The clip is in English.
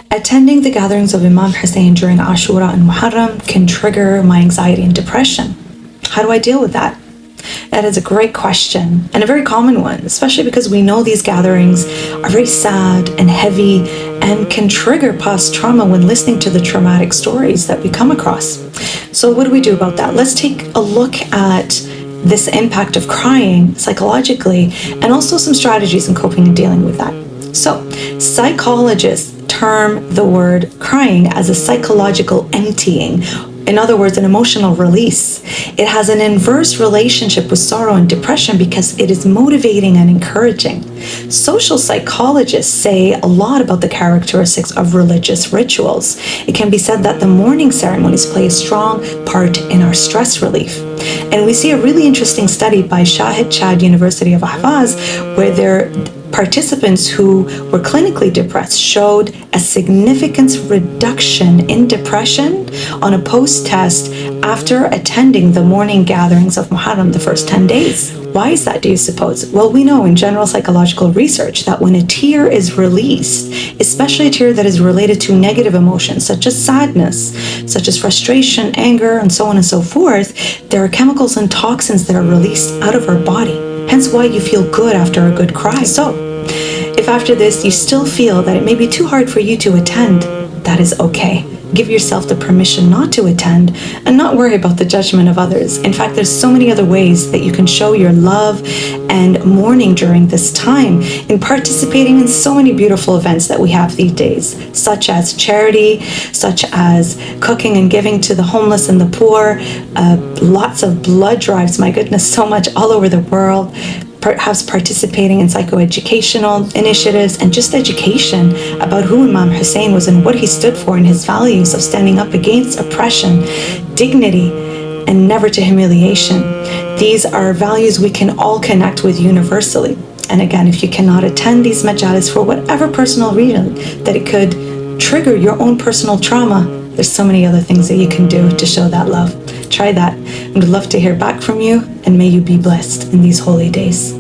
Attending the gatherings of Imam Hussain during Ashura and Muharram can trigger my anxiety and depression. How do I deal with that? That is a great question, and a very common one, especially because we know these gatherings are very sad and heavy and can trigger past trauma when listening to the traumatic stories that we come across. So what do we do about that? Let's take a look at this impact of crying psychologically, and also some strategies in coping and dealing with that. So psychologists term the word crying as a psychological emptying. In other words, an emotional release. It has an inverse relationship with sorrow and depression because it is motivating and encouraging. Social psychologists say a lot about the characteristics of religious rituals. It can be said that the mourning ceremonies play a strong part in our stress relief. And we see a really interesting study by Shahid Chad University of Ahvaz, where their participants who were clinically depressed showed a significant reduction in depression on a post-test after attending the morning gatherings of Muharram the first 10 days. Why is that, do you suppose? Well, we know in general psychological research that when a tear is released, especially a tear that is related to negative emotions such as sadness, such as frustration, anger, and so on and so forth, there are chemicals and toxins that are released out of our body. Hence why you feel good after a good cry. So, if after this you still feel that it may be too hard for you to attend, that is okay. Give yourself the permission not to attend and not worry about the judgment of others. In fact, there's so many other ways that you can show your love and mourning during this time in participating in so many beautiful events that we have these days, such as charity, such as cooking and giving to the homeless and the poor, lots of blood drives, my goodness, so much all over the world. Perhaps participating in psychoeducational initiatives and just education about who Imam Hussain was and what he stood for and his values of standing up against oppression, dignity, and never to humiliation. These are values we can all connect with universally. And again, if you cannot attend these majalis for whatever personal reason that it could trigger your own personal trauma, there's so many other things that you can do to show that love. Try that. I would love to hear back from you, and may you be blessed in these holy days.